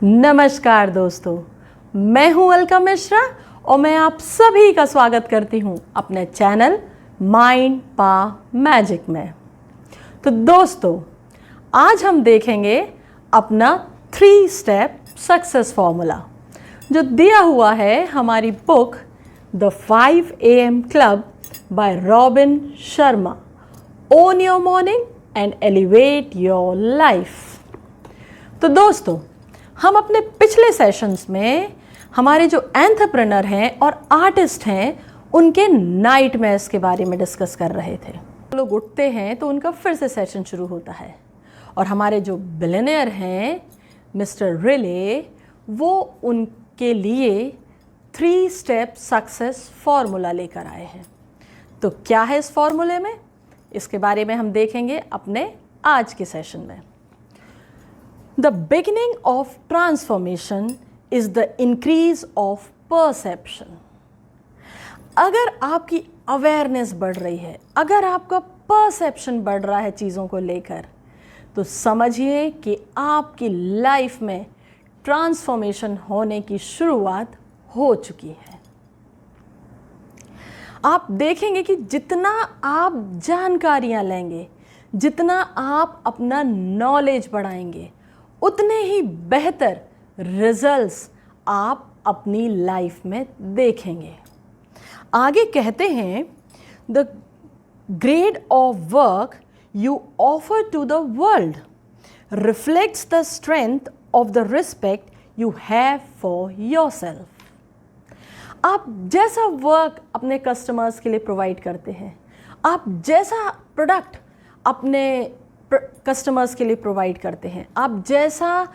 नमस्कार दोस्तों, मैं हूं अलका मिश्रा और मैं आप सभी का स्वागत करती हूं अपने चैनल माइंड पा मैजिक में। तो दोस्तों, आज हम देखेंगे अपना 3 स्टेप सक्सेस फॉर्मूला जो दिया हुआ है हमारी book the 5 AM club bye robin Sharma. Own your morning and elevate your life. तो दोस्तों, हम अपने पिछले सेशंस में हमारे जो एंटरप्रेन्योर हैं और आर्टिस्ट हैं उनके नाइटमेयर्स के बारे में डिस्कस कर रहे थे। लोग उठते हैं तो उनका फिर से सेशन शुरू होता है और हमारे जो बिलियनियर हैं मिस्टर रिले, वो उनके लिए 3 स्टेप सक्सेस फॉर्मूला लेकर आए हैं। तो क्या है इस फॉर्मूले में, इसके बारे में हम देखेंगे अपने आज के सेशन में। The beginning of transformation is the increase of perception. अगर आपकी अवेयरनेस बढ़ रही है, अगर आपका परसेप्शन बढ़ रहा है चीज़ों को लेकर, तो समझिए कि आपकी लाइफ में ट्रांसफॉर्मेशन होने की शुरुआत हो चुकी है। आप देखेंगे कि जितना आप जानकारियाँ लेंगे, जितना आप अपना नॉलेज बढ़ाएंगे, उतने ही बेहतर रिजल्ट्स आप अपनी लाइफ में देखेंगे। आगे कहते हैं, the grade of work you offer to the world reflects the strength of the respect you have for yourself. आप जैसा वर्क अपने कस्टमर्स के लिए प्रोवाइड करते हैं, आप जैसा प्रोडक्ट अपने कस्टमर्स के लिए प्रोवाइड करते हैं, आप जैसा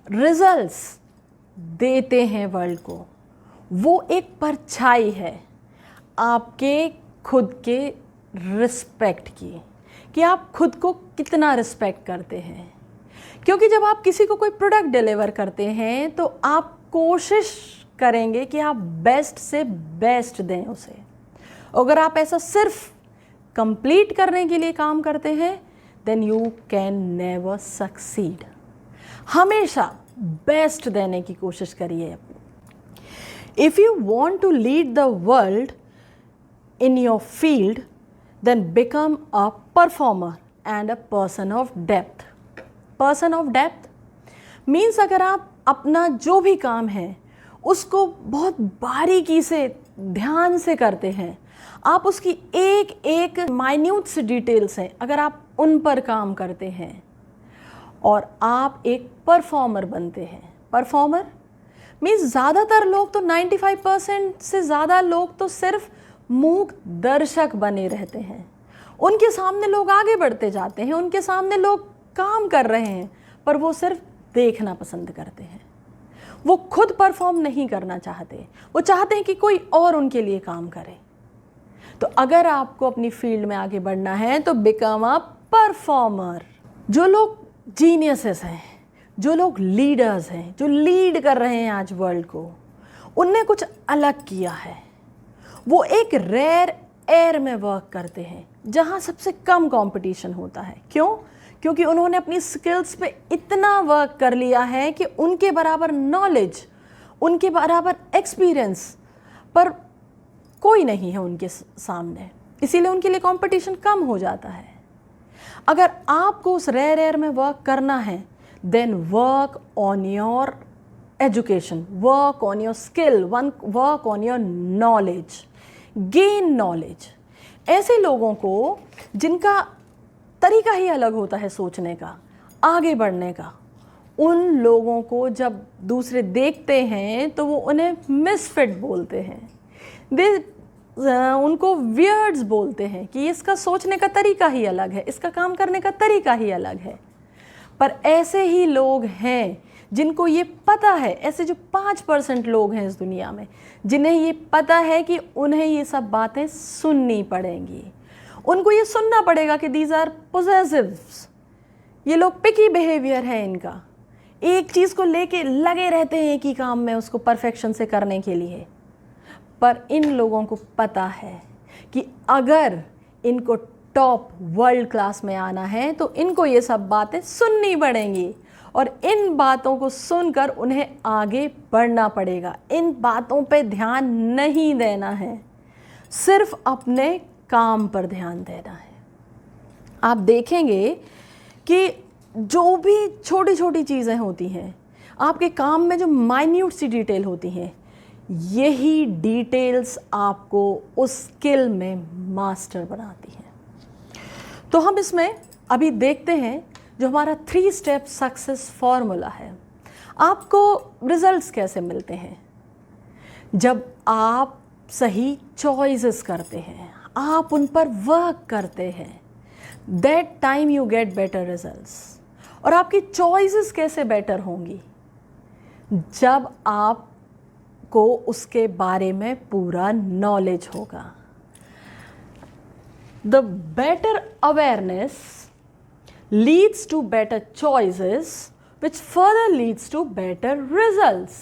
रिजल्ट्स देते हैं वर्ल्ड को, वो एक परछाई है आपके खुद के रिस्पेक्ट की, कि आप खुद को कितना रिस्पेक्ट करते हैं। क्योंकि जब आप किसी को कोई प्रोडक्ट डिलीवर करते हैं तो आप कोशिश करेंगे कि आप बेस्ट से बेस्ट दें उसे। अगर आप ऐसा सिर्फ कंप्लीट करने के लिए काम करते हैं, then you can never succeed. हमेशा बेस्ट देने की कोशिश करिए अपनी। If you want to lead the world in your field, then become a performer and a person of depth. Person of depth means अगर आप अपना जो भी काम है उसको बहुत बारीकी से ध्यान से करते हैं, आप उसकी एक एक माइन्यूट से डिटेल्स हैं, अगर आप उन पर काम करते हैं और आप एक परफॉर्मर बनते हैं। परफॉर्मर मीन्स ज़्यादातर लोग तो 95% से ज़्यादा लोग तो सिर्फ मूक दर्शक बने रहते हैं। उनके सामने लोग आगे बढ़ते जाते हैं, उनके सामने लोग काम कर रहे हैं, पर वो सिर्फ देखना पसंद करते हैं। वो खुद परफॉर्म नहीं करना चाहते, वो चाहते हैं कि कोई और उनके लिए काम करे। तो अगर आपको अपनी फील्ड में आगे बढ़ना है तो बिकम अ परफॉर्मर। जो लोग जीनियसेस हैं, जो लोग लीडर्स हैं, जो लीड कर रहे हैं आज वर्ल्ड को, उनने कुछ अलग किया है। वो एक रेयर एयर में वर्क करते हैं जहाँ सबसे कम कंपटीशन होता है। क्यों? क्योंकि उन्होंने अपनी स्किल्स पे इतना वर्क कर लिया है कि उनके बराबर नॉलेज, उनके बराबर एक्सपीरियंस पर कोई नहीं है उनके सामने, इसीलिए उनके लिए कंपटीशन कम हो जाता है। अगर आपको उस रेयर एयर में वर्क करना है, then work on your education, work on your skill, work on your knowledge, gain knowledge. ऐसे लोगों को जिनका तरीका ही अलग होता है सोचने का, आगे बढ़ने का, उन लोगों को जब दूसरे देखते हैं तो वो उन्हें मिसफिट बोलते हैं, उनको वियर्ड्स बोलते हैं कि इसका सोचने का तरीका ही अलग है, इसका काम करने का तरीका ही अलग है। पर ऐसे ही लोग हैं जिनको ये पता है, ऐसे जो 5% लोग हैं इस दुनिया में जिन्हें ये पता है कि उन्हें ये सब बातें सुननी पड़ेंगी। उनको ये सुनना पड़ेगा कि दीज आर पोजेसिव्स, ये लोग पिकी बिहेवियर है इनका, एक चीज़ को लेके लगे रहते हैं कि काम में उसको परफेक्शन से करने के लिए। पर इन लोगों को पता है कि अगर इनको टॉप वर्ल्ड क्लास में आना है तो इनको ये सब बातें सुननी पड़ेंगी और इन बातों को सुनकर उन्हें आगे बढ़ना पड़ेगा। इन बातों पे ध्यान नहीं देना है, सिर्फ अपने काम पर ध्यान देना है। आप देखेंगे कि जो भी छोटी छोटी चीज़ें होती हैं आपके काम में, जो माइन्यूट सी डिटेल होती हैं, यही डिटेल्स आपको उस स्किल में मास्टर बनाती हैं। तो हम इसमें अभी देखते हैं जो हमारा 3 स्टेप सक्सेस फॉर्मूला है। आपको रिजल्ट्स कैसे मिलते हैं? जब आप सही चॉइसेस करते हैं, आप उन पर वर्क करते हैं, that time you get better results. और आपकी चॉइसेस कैसे बेटर होंगी? जब आपको उसके बारे में पूरा नॉलेज होगा। The better awareness leads to better choices which further leads to better results।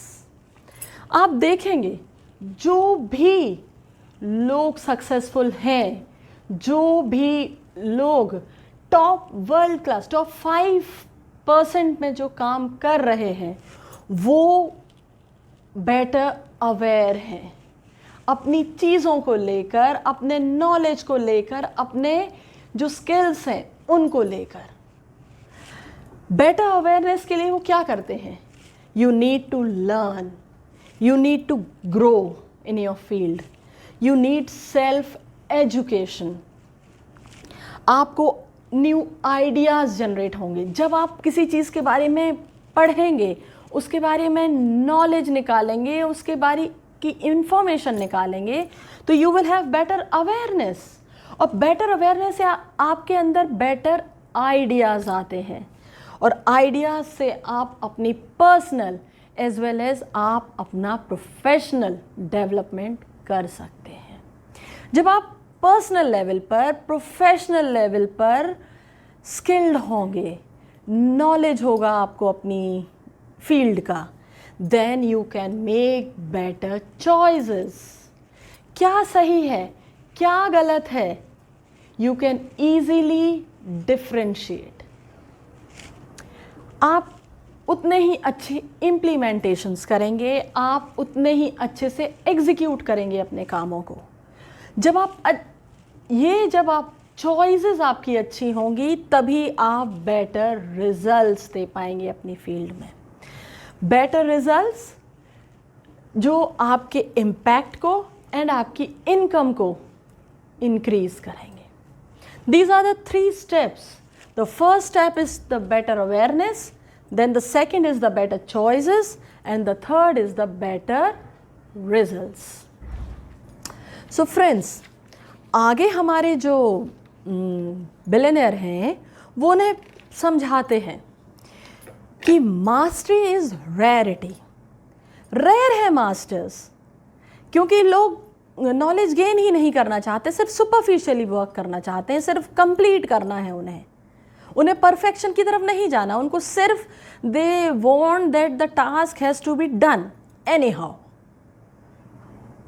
आप देखेंगे जो भी लोग सक्सेसफुल हैं, जो भी लोग टॉप वर्ल्ड क्लास टॉप 5% में जो काम कर रहे हैं, वो बेटर अवेयर हैं अपनी चीज़ों को लेकर, अपने नॉलेज को लेकर, अपने जो स्किल्स हैं उनको लेकर। बेटर अवेयरनेस के लिए वो क्या करते हैं? You need to learn, you need to grow in your field, you need self education. आपको न्यू आइडियाज़ जनरेट होंगे जब आप किसी चीज़ के बारे में पढ़ेंगे, उसके बारे में नॉलेज निकालेंगे, उसके बारे की इंफॉर्मेशन निकालेंगे, तो you will have better awareness. और बेटर अवेयरनेस से आपके अंदर बेटर आइडियाज़ आते हैं, और आइडियाज़ से आप अपनी पर्सनल एज वेल एज आप अपना प्रोफेशनल डेवलपमेंट कर सकते हैं। जब आप पर्सनल लेवल पर, प्रोफेशनल लेवल पर स्किल्ड होंगे, नॉलेज होगा आपको अपनी फील्ड का, then you can make better choices. क्या सही है, क्या गलत है, यू कैन ईजीली डिफ्रेंशिएट। आप उतने ही अच्छे इम्प्लीमेंटेशंस करेंगे, आप उतने ही अच्छे से एग्जीक्यूट करेंगे अपने कामों को। जब आप चॉइसेस आपकी अच्छी होंगी, तभी आप बेटर रिजल्ट्स दे पाएंगे अपनी फील्ड में। बेटर रिजल्ट्स जो आपके इम्पैक्ट को एंड आपकी इनकम को इंक्रीज करेंगे। These are the 3 steps. The first step is the better awareness, then the second is the better choices, and the third is the better results. So friends, आगे हमारे जो billionaire हैं वो उन्हें समझाते हैं कि मास्टरी इज रेयरिटी। रेयर है मास्टर्स, क्योंकि लोग नॉलेज गेन ही नहीं करना चाहते, सिर्फ सुपरफिशियली वर्क करना चाहते हैं, सिर्फ कंप्लीट करना है उन्हें परफेक्शन की तरफ नहीं जाना। उनको सिर्फ they want that the task has to be done anyhow,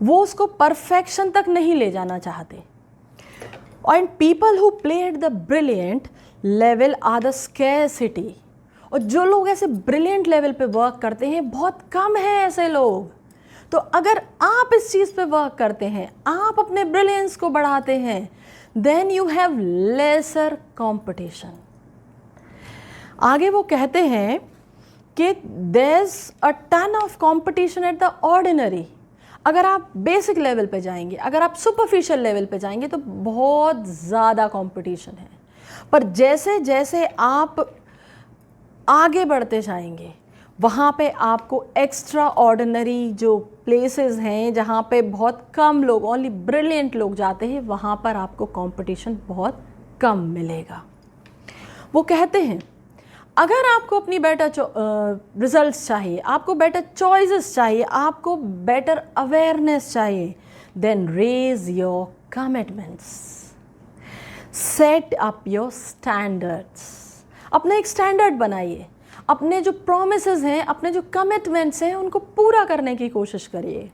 वो उसको परफेक्शन तक नहीं ले जाना चाहते। And people who play at the brilliant level are the scarcity. और जो लोग ऐसे ब्रिलियंट लेवल पे वर्क करते हैं, बहुत कम है ऐसे लोग। तो अगर आप इस चीज़ पे वर्क करते हैं, आप अपने ब्रिलियंस को बढ़ाते हैं, then you have lesser competition. आगे वो कहते हैं कि there is a ton of competition at the ordinary. अगर आप बेसिक लेवल पे जाएंगे, अगर आप सुपरफिशियल लेवल पे जाएंगे, तो बहुत ज़्यादा कंपटीशन है। पर जैसे जैसे आप आगे बढ़ते जाएंगे, वहाँ पे आपको एक्स्ट्रा ऑर्डिनरी जो प्लेसेस हैं जहाँ पे बहुत कम लोग, ओनली ब्रिलियंट लोग जाते हैं, वहाँ पर आपको कंपटीशन बहुत कम मिलेगा। वो कहते हैं अगर आपको अपनी बेटर रिजल्ट्स चाहिए, आपको बेटर चॉइसेस चाहिए, आपको बेटर अवेयरनेस चाहिए, then raise your commitments, set up your standards. अपना एक स्टैंडर्ड बनाइए, अपने जो प्रोमिसेस हैं, अपने जो कमिटमेंट्स हैं, उनको पूरा करने की कोशिश करिए।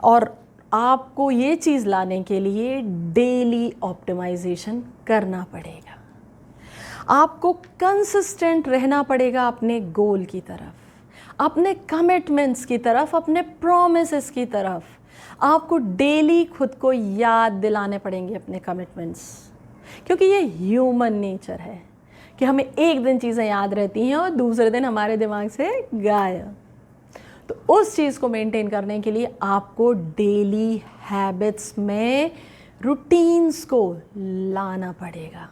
और आपको ये चीज़ लाने के लिए डेली ऑप्टिमाइजेशन करना पड़ेगा। आपको कंसिस्टेंट रहना पड़ेगा अपने गोल की तरफ, अपने कमिटमेंट्स की तरफ, अपने प्रोमिसेस की तरफ। आपको डेली खुद को याद दिलाने पड़ेंगे अपने कमिटमेंट्स, क्योंकि ये ह्यूमन नेचर है कि हमें एक दिन चीज़ें याद रहती हैं और दूसरे दिन हमारे दिमाग से गायब। तो उस चीज़ को मेंटेन करने के लिए आपको डेली हैबिट्स में रूटीन्स को लाना पड़ेगा।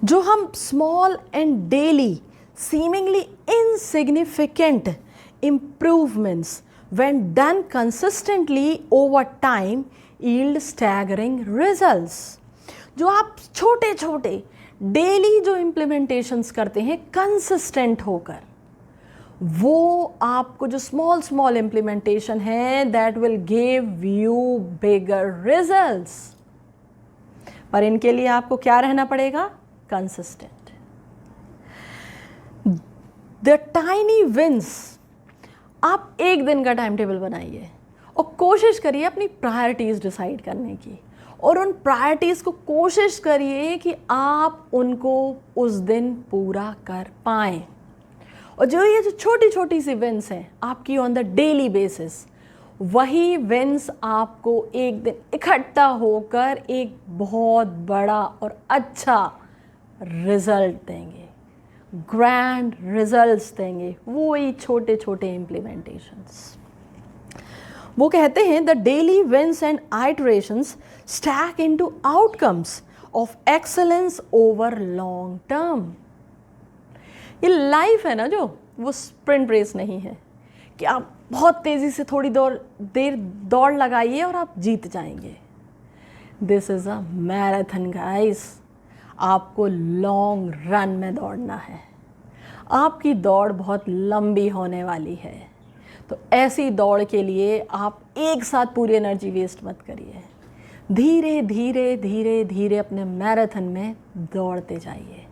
जो हम small and daily seemingly insignificant improvements when done consistently over time yield staggering results। जो आप छोटे छोटे डेली जो इम्प्लीमेंटेशंस करते हैं कंसिस्टेंट होकर, वो आपको जो स्मॉल स्मॉल इम्प्लीमेंटेशन है that will give you bigger results. पर इनके लिए आपको क्या रहना पड़ेगा? कंसिस्टेंट। द टाइनी विंस, आप एक दिन का टाइम टेबल बनाइए और कोशिश करिए अपनी प्रायोरिटीज़ डिसाइड करने की, और उन प्रायोरिटीज़ को कोशिश करिए कि आप उनको उस दिन पूरा कर पाएँ। और ये जो छोटी छोटी सी विंस हैं आपकी ऑन द डेली बेसिस, वही विंस आपको एक दिन इकट्ठा होकर एक बहुत बड़ा और अच्छा रिजल्ट देंगे, ग्रैंड रिजल्ट्स देंगे, वो ही छोटे छोटे इम्प्लीमेंटेशंस। वो कहते हैं the daily wins and iterations stack into outcomes of excellence over long term. ये लाइफ है ना, जो वो स्प्रिंट रेस नहीं है कि आप बहुत तेज़ी से थोड़ी देर दौड़ लगाइए और आप जीत जाएंगे। This is a marathon guys. आपको लॉन्ग रन में दौड़ना है, आपकी दौड़ बहुत लंबी होने वाली है। तो ऐसी दौड़ के लिए आप एक साथ पूरी एनर्जी वेस्ट मत करिए, धीरे धीरे धीरे धीरे अपने मैराथन में दौड़ते जाइए।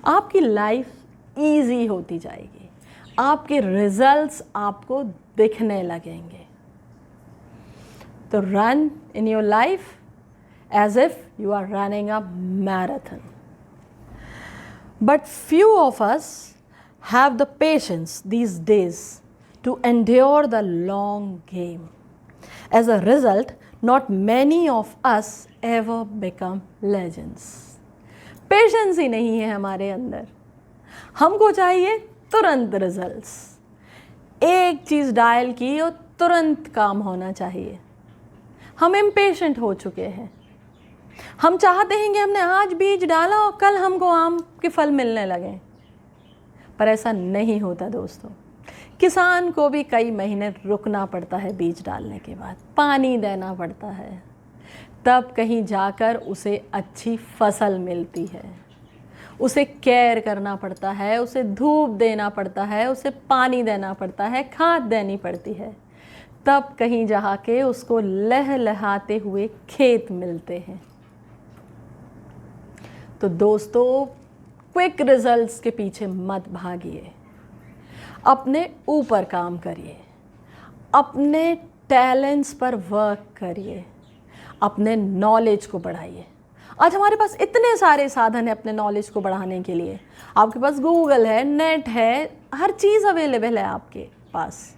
आपकी लाइफ ईजी होती जाएगी, आपके रिजल्ट्स आपको दिखने लगेंगे। तो run in your life as if you are running a marathon. But few of us have the patience these days to endure the long game. As a result, not many of us ever become legends. Patience ही नहीं है हमारे अंदर, हमको चाहिए तुरंत results. एक चीज़ dial की और तुरंत काम होना चाहिए। हम इम्पेशेंट हो चुके हैं, हम चाहते हैं कि हमने आज बीज डाला और कल हमको आम के फल मिलने लगे, पर ऐसा नहीं होता दोस्तों। किसान को भी कई महीने रुकना पड़ता है, बीज डालने के बाद पानी देना पड़ता है, तब कहीं जाकर उसे अच्छी फसल मिलती है। उसे केयर करना पड़ता है, उसे धूप देना पड़ता है, उसे पानी देना पड़ता है, खाद देनी पड़ती है, तब कहीं जाके उसको लहलहाते हुए खेत मिलते हैं। तो दोस्तों, क्विक रिजल्ट्स के पीछे मत भागिए, अपने ऊपर काम करिए, अपने टैलेंट्स पर वर्क करिए, अपने नॉलेज को बढ़ाइए। आज हमारे पास इतने सारे साधन हैं अपने नॉलेज को बढ़ाने के लिए। आपके पास गूगल है, नेट है, हर चीज़ अवेलेबल है आपके पास।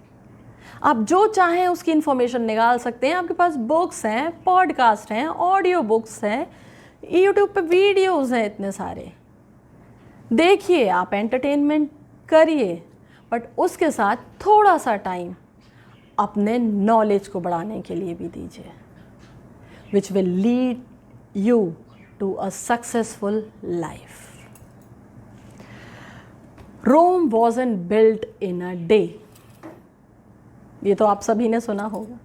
आप जो चाहें उसकी इन्फॉर्मेशन निकाल सकते हैं। आपके पास बुक्स हैं, पॉडकास्ट हैं, ऑडियो बुक्स हैं, यूट्यूब पे वीडियोस हैं इतने सारे। देखिए, आप एंटरटेनमेंट करिए, बट उसके साथ थोड़ा सा टाइम अपने नॉलेज को बढ़ाने के लिए भी दीजिए, which will lead you to a successful life. Rome wasn't built in a day, ये तो आप सभी ने सुना होगा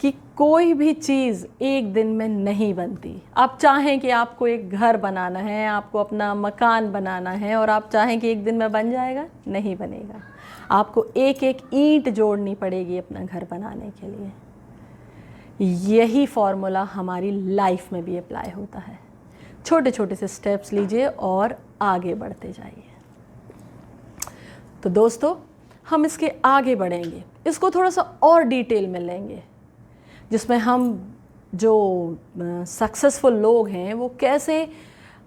कि कोई भी चीज़ एक दिन में नहीं बनती। आप चाहें कि आपको एक घर बनाना है, आपको अपना मकान बनाना है, और आप चाहें कि एक दिन में बन जाएगा, नहीं बनेगा। आपको एक एक ईंट जोड़नी पड़ेगी अपना घर बनाने के लिए। यही फॉर्मूला हमारी लाइफ में भी अप्लाई होता है। छोटे छोटे से स्टेप्स लीजिए और आगे बढ़ते जाइए। तो दोस्तों, हम इसके आगे बढ़ेंगे, इसको थोड़ा सा और डिटेल में लेंगे, जिसमें हम जो सक्सेसफुल लोग हैं वो कैसे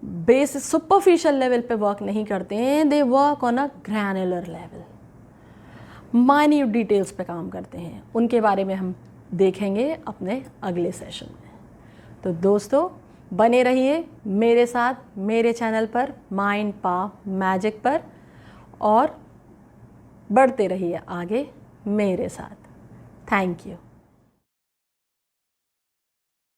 बेसिक सुपरफिशियल लेवल पे वर्क नहीं करते हैं, they work on a granular level, minute details पे काम करते हैं। उनके बारे में हम देखेंगे अपने अगले सेशन में। तो दोस्तों बने रहिए मेरे साथ, मेरे चैनल पर माइंड पावर मैजिक पर, और बढ़ते रहिए आगे मेरे साथ। Thank you.